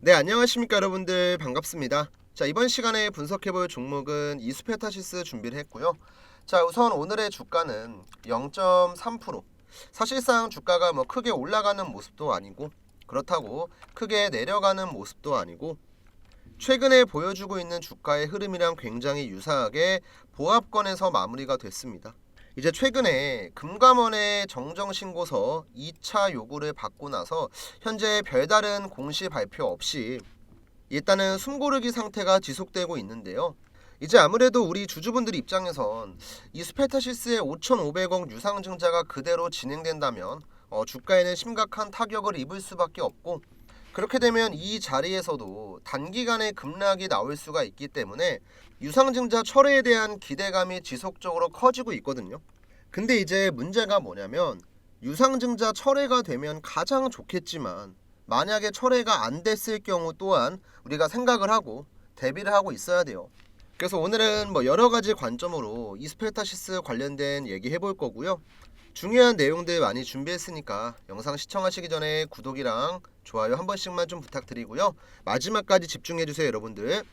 네, 안녕하십니까 여러분들, 반갑습니다. 자, 이번 시간에 분석해볼 종목은 이수페타시스 준비를 했고요. 자, 우선 오늘의 주가는 0.3%. 사실상 주가가 크게 올라가는 모습도 아니고, 그렇다고 크게 내려가는 모습도 아니고, 최근에 보여주고 있는 주가의 흐름이랑 굉장히 유사하게 보합권에서 마무리가 됐습니다. 이제 최근에 금감원의 정정신고서 2차 요구를 받고 나서 현재 별다른 공시 발표 없이 일단은 숨고르기 상태가 지속되고 있는데요. 이제 아무래도 우리 주주분들 입장에선 이스페타시스의 5,500억 유상증자가 그대로 진행된다면 주가에는 심각한 타격을 입을 수밖에 없고, 그렇게 되면 이 자리에서도 단기간에 급락이 나올 수가 있기 때문에 유상증자 철회에 대한 기대감이 지속적으로 커지고 있거든요. 근데 이제 문제가 뭐냐면, 유상증자 철회가 되면 가장 좋겠지만 만약에 철회가 안 됐을 경우 또한 우리가 생각을 하고 대비를 하고 있어야 돼요. 그래서 오늘은 여러 가지 관점으로 이스페타시스 관련된 얘기 해볼 거고요. 중요한 내용들 많이 준비했으니까 영상 시청하시기 전에 구독이랑 좋아요 한 번씩만 좀 부탁드리고요. 마지막까지 집중해주세요 여러분들.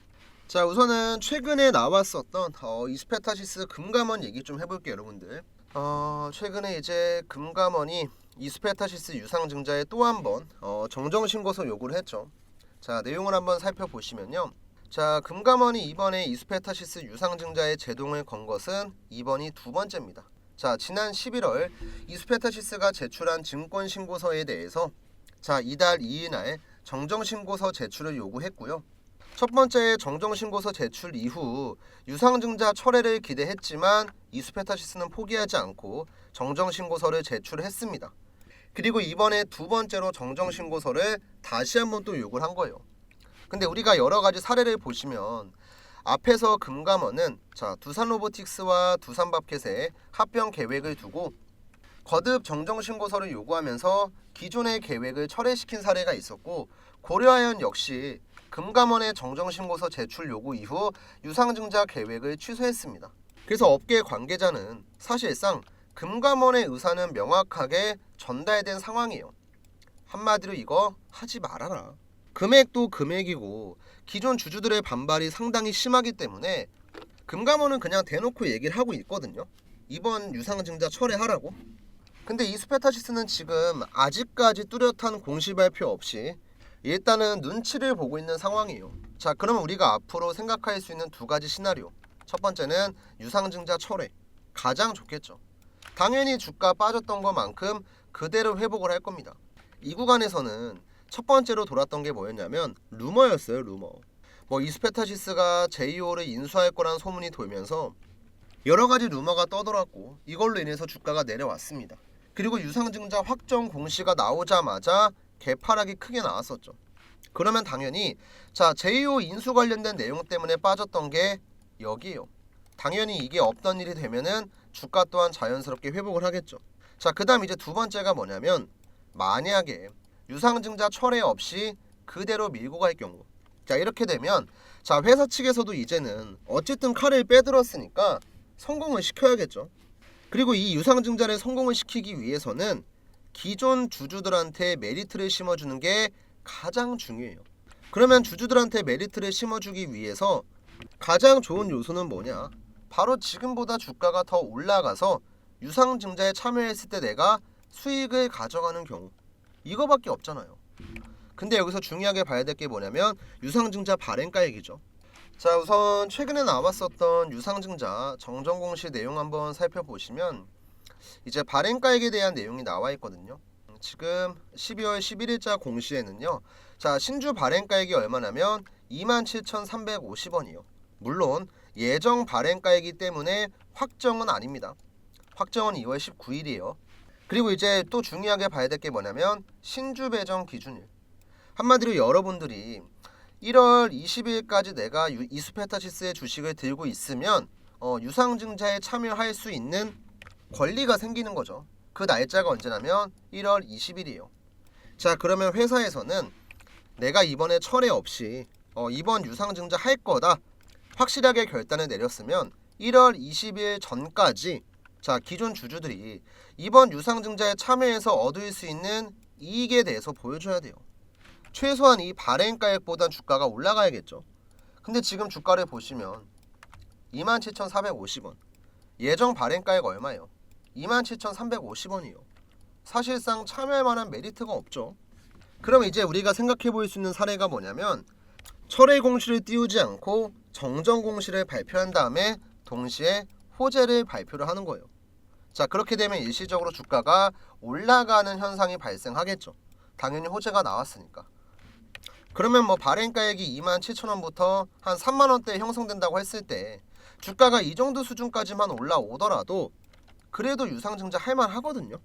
자, 우선은 최근에 나왔었던 이스페타시스 금감원 얘기 좀 해볼게요 여러분들. 최근에 이제 금감원이 이스페타시스 유상증자에 또 한 번 정정신고서 요구를 했죠. 자, 내용을 한번 살펴보시면요. 자, 금감원이 이번에 이스페타시스 유상증자에 제동을 건 것은 이번이 두 번째입니다. 자, 지난 11월 이스페타시스가 제출한 증권신고서에 대해서 자, 이달 2일 날 정정신고서 제출을 요구했고요. 첫 번째 정정신고서 제출 이후 유상증자 철회를 기대했지만 이스페타시스는 포기하지 않고 정정신고서를 제출했습니다. 그리고 이번에 두 번째로 정정신고서를 다시 한번 또 요구를 한 거예요. 근데 우리가 여러 가지 사례를 보시면 앞에서 금감원은 자, 두산로보틱스와 두산밥켓의 합병 계획을 두고 거듭 정정신고서를 요구하면서 기존의 계획을 철회시킨 사례가 있었고, 고려하연 역시 금감원의 정정신고서 제출 요구 이후 유상증자 계획을 취소했습니다. 그래서 업계 관계자는 사실상 금감원의 의사는 명확하게 전달된 상황이에요. 한마디로 이거 하지 말아라. 금액도 금액이고 기존 주주들의 반발이 상당히 심하기 때문에 금감원은 그냥 대놓고 얘기를 하고 있거든요. 이번 유상증자 철회하라고. 근데 이스페타시스는 지금 아직까지 뚜렷한 공시 발표 없이 일단은 눈치를 보고 있는 상황이에요. 자, 그러면 우리가 앞으로 생각할 수 있는 두 가지 시나리오. 첫 번째는 유상증자 철회. 가장 좋겠죠. 당연히 주가 빠졌던 것만큼 그대로 회복을 할 겁니다. 이 구간에서는 첫 번째로 돌았던 게 뭐였냐면 루머였어요, 루머. 이스페타시스가 제이오를 인수할 거란 소문이 돌면서 여러 가지 루머가 떠돌았고, 이걸로 인해서 주가가 내려왔습니다. 그리고 유상증자 확정 공시가 나오자마자 개파락이 크게 나왔었죠. 그러면 당연히 자, 제이오 인수 관련된 내용 때문에 빠졌던 게 여기에요. 당연히 이게 없던 일이 되면은 주가 또한 자연스럽게 회복을 하겠죠. 자, 그다음 이제 두 번째가 뭐냐면, 만약에 유상증자 철회 없이 그대로 밀고 갈 경우, 자, 이렇게 되면 자, 회사 측에서도 이제는 어쨌든 칼을 빼들었으니까 성공을 시켜야겠죠. 그리고 이 유상증자를 성공을 시키기 위해서는 기존 주주들한테 메리트를 심어주는 게 가장 중요해요. 그러면 주주들한테 메리트를 심어주기 위해서 가장 좋은 요소는 뭐냐? 바로 지금보다 주가가 더 올라가서 유상증자에 참여했을 때 내가 수익을 가져가는 경우, 이거밖에 없잖아요. 근데 여기서 중요하게 봐야 될 게 뭐냐면 유상증자 발행가액이죠. 자, 우선 최근에 나왔었던 유상증자 정정공시 내용 한번 살펴보시면 이제 발행가액에 대한 내용이 나와 있거든요. 지금 12월 11일자 공시에는요. 자, 신주 발행가액이 얼마냐면 27,350원이요. 물론 예정 발행가이기 때문에 확정은 아닙니다. 확정은 2월 19일이에요. 그리고 이제 또 중요하게 봐야 될 게 뭐냐면 신주 배정 기준일. 한마디로 여러분들이 1월 20일까지 내가 이스페타시스의 주식을 들고 있으면 유상증자에 참여할 수 있는 권리가 생기는 거죠. 그 날짜가 언제냐면 1월 20일이에요. 자, 그러면 회사에서는 내가 이번에 철회 없이 이번 유상증자 할 거다 확실하게 결단을 내렸으면 1월 20일 전까지 자, 기존 주주들이 이번 유상증자에 참여해서 얻을 수 있는 이익에 대해서 보여줘야 돼요. 최소한 이 발행가액보단 주가가 올라가야겠죠. 근데 지금 주가를 보시면 27,450원, 예정 발행가액 얼마예요? 27,350원이요. 사실상 참여할 만한 메리트가 없죠. 그럼 이제 우리가 생각해 볼 수 있는 사례가 뭐냐면, 철회 공시를 띄우지 않고 정정 공시를 발표한 다음에 동시에 호재를 발표를 하는 거예요. 자, 그렇게 되면 일시적으로 주가가 올라가는 현상이 발생하겠죠. 당연히 호재가 나왔으니까. 그러면 뭐 발행가액이 27,000원부터 한 3만원대에 형성된다고 했을 때 주가가 이 정도 수준까지만 올라오더라도 그래도 유상증자 할만하거든요.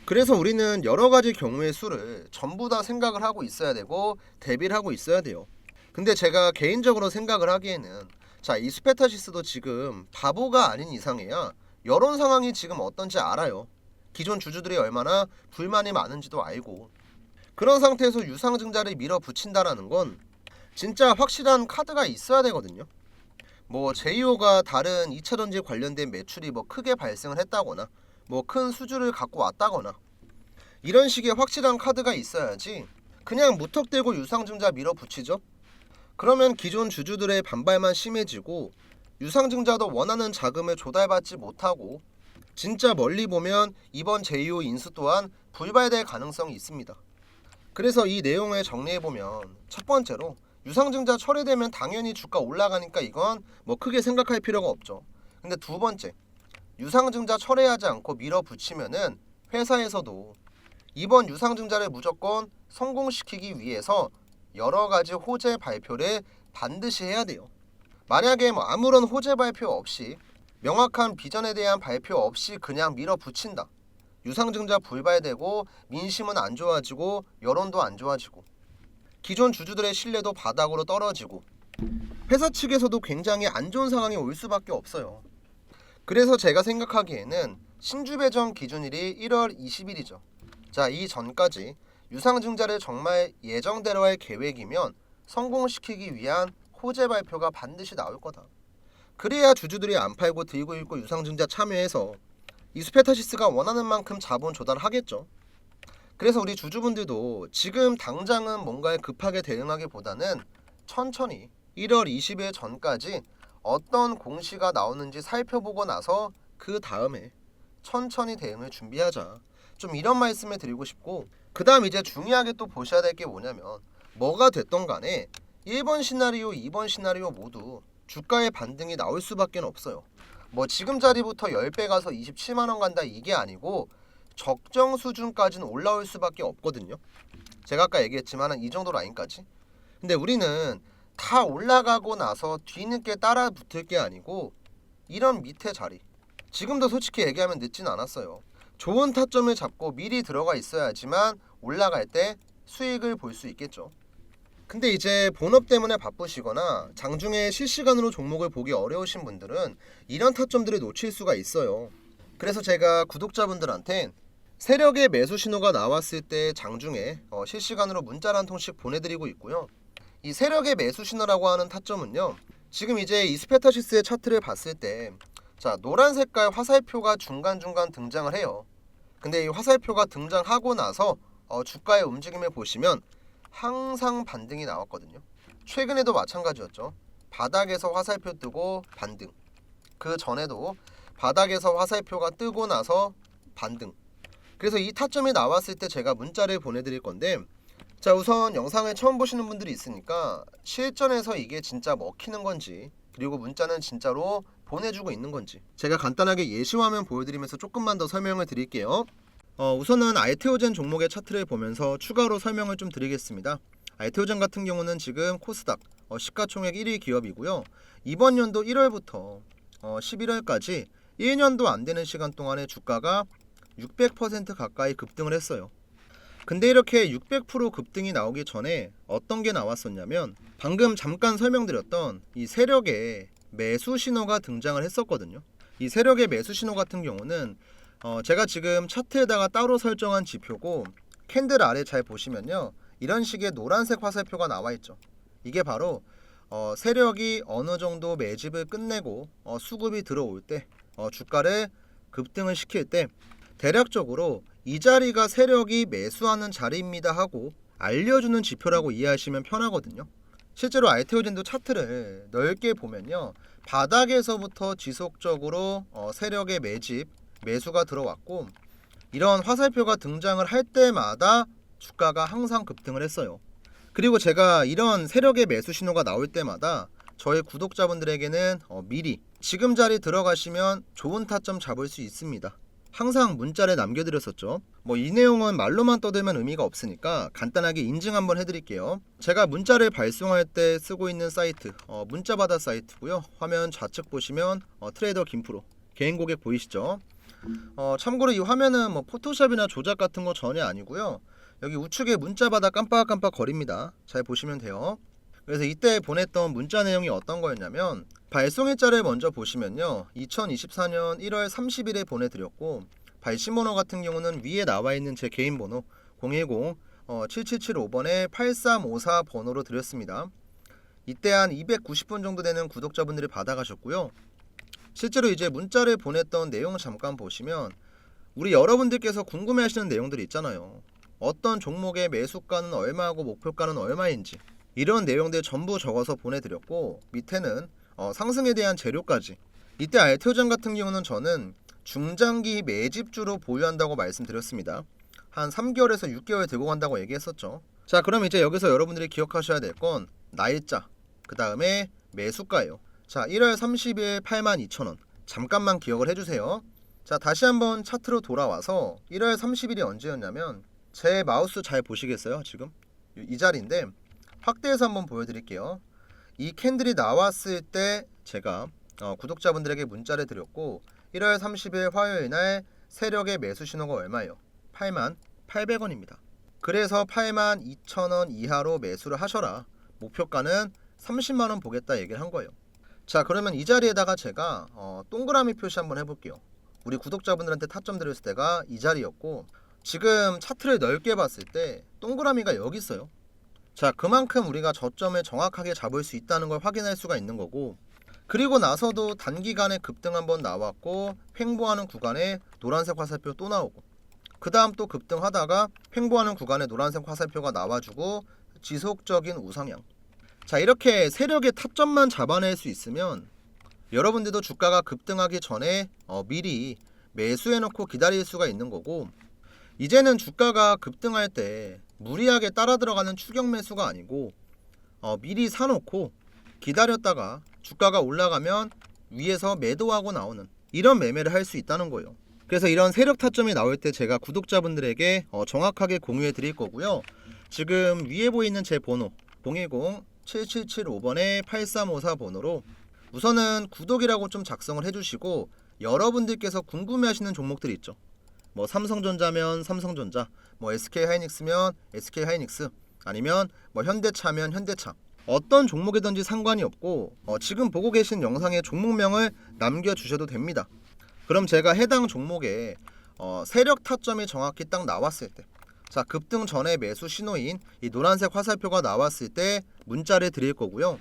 그래서 우리는 여러 가지 경우의 수를 전부 다 생각을 하고 있어야 되고 대비를 하고 있어야 돼요. 근데 제가 개인적으로 생각을 하기에는, 자, 이 스페타시스도 지금 바보가 아닌 이상해야 여론 상황이 지금 어떤지 알아요. 기존 주주들이 얼마나 불만이 많은지도 알고. 그런 상태에서 유상증자를 밀어붙인다라는 건 진짜 확실한 카드가 있어야 되거든요. 뭐 제2호가 다른 2차전지 관련된 매출이 뭐 크게 발생을 했다거나 뭐 큰 수주를 갖고 왔다거나 이런 식의 확실한 카드가 있어야지 그냥 무턱대고 유상증자 밀어붙이죠. 그러면 기존 주주들의 반발만 심해지고 유상증자도 원하는 자금을 조달받지 못하고 진짜 멀리 보면 이번 제2호 인수 또한 불발될 가능성이 있습니다. 그래서 이 내용을 정리해보면, 첫 번째로 유상증자 철회되면 당연히 주가 올라가니까 이건 뭐 크게 생각할 필요가 없죠. 근데 두 번째, 유상증자 철회하지 않고 밀어붙이면은 회사에서도 이번 유상증자를 무조건 성공시키기 위해서 여러 가지 호재 발표를 반드시 해야 돼요. 만약에 뭐 아무런 호재 발표 없이, 명확한 비전에 대한 발표 없이 그냥 밀어붙인다, 유상증자 불발되고 민심은 안 좋아지고 여론도 안 좋아지고 기존 주주들의 신뢰도 바닥으로 떨어지고 회사 측에서도 굉장히 안 좋은 상황이 올 수밖에 없어요. 그래서 제가 생각하기에는 신주 배정 기준일이 1월 20일이죠. 자, 이 전까지 유상증자를 정말 예정대로 할 계획이면 성공시키기 위한 호재 발표가 반드시 나올 거다. 그래야 주주들이 안 팔고 들고 있고 유상증자 참여해서 이 스페타시스가 원하는 만큼 자본 조달하겠죠. 그래서 우리 주주분들도 지금 당장은 뭔가에 급하게 대응하기보다는 천천히 1월 20일 전까지 어떤 공시가 나오는지 살펴보고 나서 그 다음에 천천히 대응을 준비하자, 좀 이런 말씀을 드리고 싶고, 그 다음 이제 중요하게 또 보셔야 될 게 뭐냐면, 뭐가 됐던 간에 1번 시나리오, 2번 시나리오 모두 주가의 반등이 나올 수밖에 없어요. 뭐 지금 자리부터 10배 가서 27만원 간다 이게 아니고 적정 수준까지는 올라올 수밖에 없거든요. 제가 아까 얘기했지만 이 정도 라인까지. 근데 우리는 다 올라가고 나서 뒤늦게 따라 붙을 게 아니고 이런 밑에 자리, 지금도 솔직히 얘기하면 늦진 않았어요. 좋은 타점을 잡고 미리 들어가 있어야지만 올라갈 때 수익을 볼 수 있겠죠. 근데 이제 본업 때문에 바쁘시거나 장중에 실시간으로 종목을 보기 어려우신 분들은 이런 타점들을 놓칠 수가 있어요. 그래서 제가 구독자분들한테 세력의 매수 신호가 나왔을 때 장중에 실시간으로 문자를 한 통씩 보내드리고 있고요. 이 세력의 매수 신호라고 하는 타점은요, 지금 이제 이스페타시스의 차트를 봤을 때, 자, 노란 색깔 화살표가 중간중간 등장을 해요. 근데 이 화살표가 등장하고 나서 주가의 움직임을 보시면 항상 반등이 나왔거든요. 최근에도 마찬가지였죠. 바닥에서 화살표 뜨고 반등, 그 전에도 바닥에서 화살표가 뜨고 나서 반등. 그래서 이 타점이 나왔을 때 제가 문자를 보내드릴 건데, 자, 우선 영상을 처음 보시는 분들이 있으니까 실전에서 이게 진짜 먹히는 건지, 그리고 문자는 진짜로 보내주고 있는 건지 제가 간단하게 예시화면 보여드리면서 조금만 더 설명을 드릴게요. 우선은 알테오젠 종목의 차트를 보면서 추가로 설명을 좀 드리겠습니다. 알테오젠 같은 경우는 지금 코스닥 시가총액 1위 기업이고요. 이번 연도 1월부터 11월까지 1년도 안 되는 시간 동안에 주가가 600% 가까이 급등을 했어요. 근데 이렇게 600% 급등이 나오기 전에 어떤 게 나왔었냐면, 방금 잠깐 설명드렸던 이 세력의 매수 신호가 등장을 했었거든요. 이 세력의 매수 신호 같은 경우는 제가 지금 차트에다가 따로 설정한 지표고, 캔들 아래 잘 보시면요, 이런 식의 노란색 화살표가 나와 있죠. 이게 바로 세력이 어느 정도 매집을 끝내고 수급이 들어올 때, 주가를 급등을 시킬 때 대략적으로 이 자리가 세력이 매수하는 자리입니다 하고 알려주는 지표라고 이해하시면 편하거든요. 실제로 알테오젠도 차트를 넓게 보면요, 바닥에서부터 지속적으로 세력의 매집, 매수가 들어왔고, 이런 화살표가 등장을 할 때마다 주가가 항상 급등을 했어요. 그리고 제가 이런 세력의 매수 신호가 나올 때마다 저희 구독자분들에게는 미리 지금 자리 들어가시면 좋은 타점 잡을 수 있습니다, 항상 문자를 남겨드렸었죠. 이 내용은 말로만 떠들면 의미가 없으니까 간단하게 인증 한번 해드릴게요. 제가 문자를 발송할 때 쓰고 있는 사이트, 문자받아 사이트고요. 화면 좌측 보시면 트레이더 김프로 개인 고객 보이시죠? 참고로 이 화면은 포토샵이나 조작 같은 거 전혀 아니고요. 여기 우측에 문자받아 깜빡깜빡 거립니다. 잘 보시면 돼요. 그래서 이때 보냈던 문자 내용이 어떤 거였냐면, 발송일자를 먼저 보시면요, 2024년 1월 30일에 보내드렸고, 발신 번호 같은 경우는 위에 나와 있는 제 개인 번호 010-7775번에 8354 번호로 드렸습니다. 이때 한 290분 정도 되는 구독자분들이 받아가셨고요. 실제로 이제 문자를 보냈던 내용을 잠깐 보시면 우리 여러분들께서 궁금해하시는 내용들이 있잖아요. 어떤 종목의 매수가는 얼마고 목표가는 얼마인지, 이런 내용들 전부 적어서 보내드렸고, 밑에는 상승에 대한 재료까지. 이때 알테오젠 같은 경우는 저는 중장기 매집주로 보유한다고 말씀드렸습니다. 한 3개월에서 6개월 들고 간다고 얘기했었죠. 자, 그럼 이제 여기서 여러분들이 기억하셔야 될 건 날짜, 그 다음에 매수가예요. 자, 1월 30일 82,000원. 잠깐만 기억을 해주세요. 자, 다시 한번 차트로 돌아와서 1월 30일이 언제였냐면, 제 마우스 잘 보시겠어요? 지금 이 자리인데 확대해서 한번 보여드릴게요. 이 캔들이 나왔을 때 제가 구독자분들에게 문자를 드렸고, 1월 30일 화요일 날 세력의 매수 신호가 얼마예요? 88,800원입니다. 그래서 82,000원 이하로 매수를 하셔라. 목표가는 30만원 보겠다 얘기를 한 거예요. 자, 그러면 이 자리에다가 제가 동그라미 표시 한번 해볼게요. 우리 구독자분들한테 타점 드렸을 때가 이 자리였고, 지금 차트를 넓게 봤을 때 동그라미가 여기 있어요. 자, 그만큼 우리가 저점을 정확하게 잡을 수 있다는 걸 확인할 수가 있는 거고, 그리고 나서도 단기간에 급등 한번 나왔고, 횡보하는 구간에 노란색 화살표 또 나오고, 그 다음 또 급등하다가 횡보하는 구간에 노란색 화살표가 나와주고, 지속적인 우상향. 자, 이렇게 세력의 타점만 잡아낼 수 있으면 여러분들도 주가가 급등하기 전에 미리 매수해놓고 기다릴 수가 있는 거고, 이제는 주가가 급등할 때 무리하게 따라 들어가는 추격 매수가 아니고 미리 사놓고 기다렸다가 주가가 올라가면 위에서 매도하고 나오는 이런 매매를 할 수 있다는 거예요. 그래서 이런 세력 타점이 나올 때 제가 구독자분들에게 정확하게 공유해 드릴 거고요. 지금 위에 보이는 제 번호 010-7775번에 8354 번호로 우선은 구독이라고 좀 작성을 해주시고, 여러분들께서 궁금해하시는 종목들이 있죠. 삼성전자면 삼성전자, SK하이닉스면 SK하이닉스, 아니면 현대차면 현대차, 어떤 종목이든지 상관이 없고 지금 보고 계신 영상에 종목명을 남겨주셔도 됩니다. 그럼 제가 해당 종목에 세력 타점이 정확히 딱 나왔을 때, 자, 급등 전에 매수 신호인 이 노란색 화살표가 나왔을 때 문자를 드릴 거고요.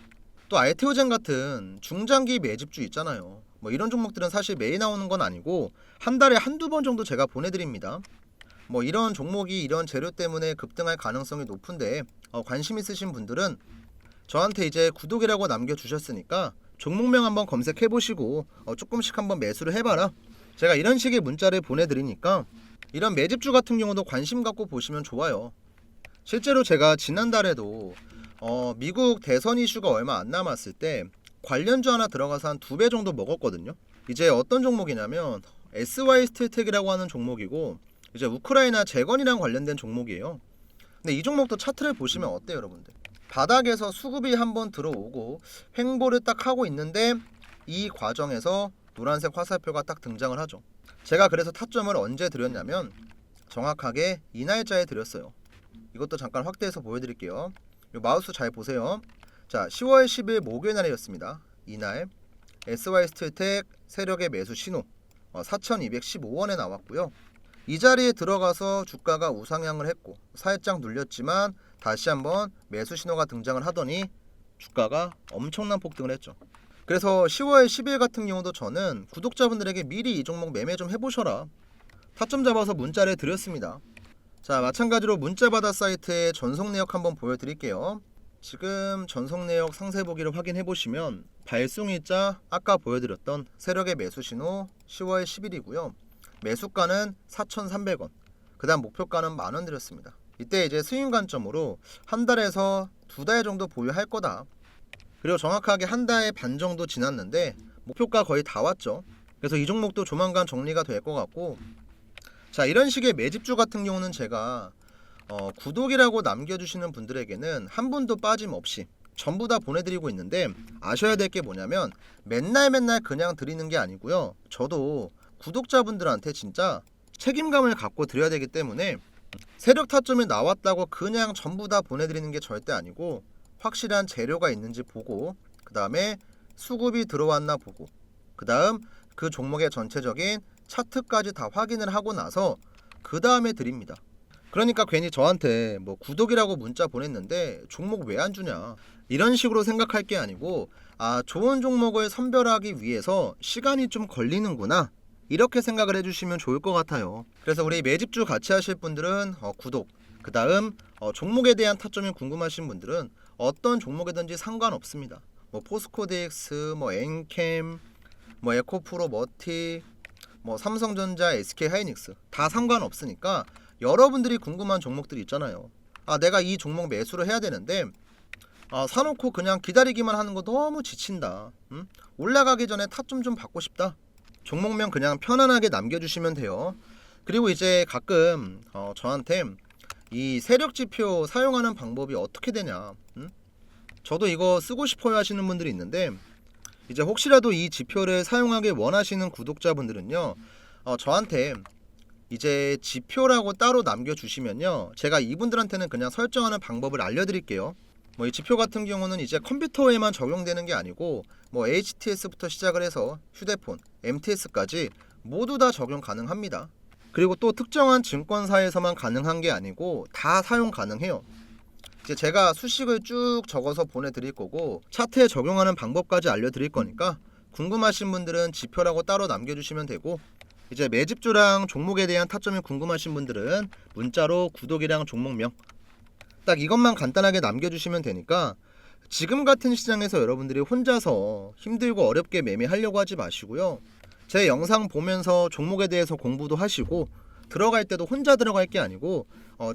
또 알테오젠 같은 중장기 매집주 있잖아요. 이런 종목들은 사실 매일 나오는 건 아니고 한 달에 한두 번 정도 제가 보내드립니다. 이런 종목이 이런 재료 때문에 급등할 가능성이 높은데 관심 있으신 분들은 저한테 이제 구독이라고 남겨주셨으니까 종목명 한번 검색해보시고 조금씩 한번 매수를 해봐라. 제가 이런 식의 문자를 보내드리니까 이런 매집주 같은 경우도 관심 갖고 보시면 좋아요. 실제로 제가 지난달에도 미국 대선 이슈가 얼마 안 남았을 때 관련주 하나 들어가서 한 2배 정도 먹었거든요. 이제 어떤 종목이냐면 SY스틸텍이라고 하는 종목이고, 이제 우크라이나 재건이랑 관련된 종목이에요. 근데 이 종목도 차트를 보시면 어때요, 여러분들? 바닥에서 수급이 한번 들어오고 횡보를 딱 하고 있는데 이 과정에서 노란색 화살표가 딱 등장을 하죠. 제가 그래서 타점을 언제 드렸냐면 정확하게 이 날짜에 드렸어요. 이것도 잠깐 확대해서 보여드릴게요. 마우스 잘 보세요. 자, 10월 10일 목요일 날이었습니다. 이날 SY스틸텍 세력의 매수 신호 4,215원에 나왔고요. 이 자리에 들어가서 주가가 우상향을 했고 살짝 눌렸지만 다시 한번 매수 신호가 등장을 하더니 주가가 엄청난 폭등을 했죠. 그래서 10월 10일 같은 경우도 저는 구독자분들에게 미리 이 종목 매매 좀 해보셔라, 타점 잡아서 문자를 드렸습니다. 자, 마찬가지로 문자바다 사이트의 전송 내역 한번 보여드릴게요. 지금 전송 내역 상세 보기를 확인해 보시면 발송일자 아까 보여드렸던 세력의 매수 신호 10월 10일이고요. 매수가는 4,300원. 그 다음 목표가는 만원 드렸습니다. 이때 이제 스윙 관점으로 한 달에서 두 달 정도 보유할 거다. 그리고 정확하게 한 달 반 정도 지났는데 목표가 거의 다 왔죠. 그래서 이 종목도 조만간 정리가 될 것 같고, 자, 이런 식의 매집주 같은 경우는 제가 구독이라고 남겨주시는 분들에게는 한 분도 빠짐없이 전부 다 보내드리고 있는데, 아셔야 될 게 뭐냐면 맨날 그냥 드리는 게 아니고요. 저도 구독자분들한테 진짜 책임감을 갖고 드려야 되기 때문에 세력 타점이 나왔다고 그냥 전부 다 보내드리는 게 절대 아니고, 확실한 재료가 있는지 보고, 그 다음에 수급이 들어왔나 보고, 그 다음 그 종목의 전체적인 차트까지 다 확인을 하고 나서 그 다음에 드립니다. 그러니까 괜히 저한테 뭐 구독이라고 문자 보냈는데 종목 왜 안 주냐 이런 식으로 생각할 게 아니고, 아, 좋은 종목을 선별하기 위해서 시간이 좀 걸리는구나 이렇게 생각을 해주시면 좋을 것 같아요. 그래서 우리 매집주 같이 하실 분들은 구독, 그 다음 종목에 대한 타점이 궁금하신 분들은 어떤 종목이든지 상관없습니다. 뭐 포스코DX, 뭐 엔캠, 뭐 에코프로 머티, 뭐 삼성전자, SK하이닉스 다 상관없으니까 여러분들이 궁금한 종목들이 있잖아요. 아, 내가 이 종목 매수를 해야 되는데 사놓고 그냥 기다리기만 하는 거 너무 지친다. 올라가기 전에 타점 좀 받고 싶다. 종목명 그냥 편안하게 남겨주시면 돼요. 그리고 이제 가끔 저한테 이 세력지표 사용하는 방법이 어떻게 되냐, 저도 이거 쓰고 싶어요 하시는 분들이 있는데, 이제 혹시라도 이 지표를 사용하길 원하시는 구독자분들은요, 저한테 이제 지표라고 따로 남겨주시면요, 제가 이분들한테는 그냥 설정하는 방법을 알려드릴게요. 뭐 이 지표 같은 경우는 이제 컴퓨터에만 적용되는 게 아니고 뭐 HTS부터 시작을 해서 휴대폰, MTS까지 모두 다 적용 가능합니다. 그리고 또 특정한 증권사에서만 가능한 게 아니고 다 사용 가능해요. 이제 제가 수식을 쭉 적어서 보내드릴 거고 차트에 적용하는 방법까지 알려드릴 거니까 궁금하신 분들은 지표라고 따로 남겨주시면 되고, 이제 매집주랑 종목에 대한 타점이 궁금하신 분들은 문자로 구독이랑 종목명 딱 이것만 간단하게 남겨주시면 되니까, 지금 같은 시장에서 여러분들이 혼자서 힘들고 어렵게 매매하려고 하지 마시고요. 제 영상 보면서 종목에 대해서 공부도 하시고, 들어갈 때도 혼자 들어갈 게 아니고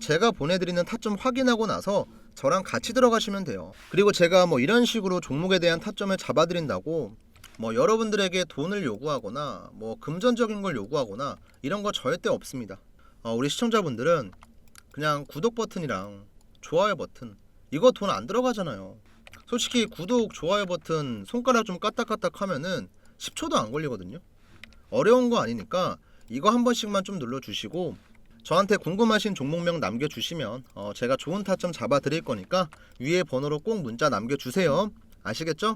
제가 보내드리는 타점 확인하고 나서 저랑 같이 들어가시면 돼요. 그리고 제가 뭐 이런 식으로 종목에 대한 타점을 잡아드린다고 뭐 여러분들에게 돈을 요구하거나 뭐 금전적인 걸 요구하거나 이런 거 절대 없습니다. 우리 시청자분들은 그냥 구독 버튼이랑 좋아요 버튼 이거 돈 안 들어가잖아요. 솔직히 구독, 좋아요 버튼 손가락 좀 까딱까딱 하면은 10초도 안 걸리거든요. 어려운 거 아니니까 이거 한 번씩만 좀 눌러주시고, 저한테 궁금하신 종목명 남겨주시면 제가 좋은 타점 잡아드릴 거니까 위에 번호로 꼭 문자 남겨주세요. 아시겠죠?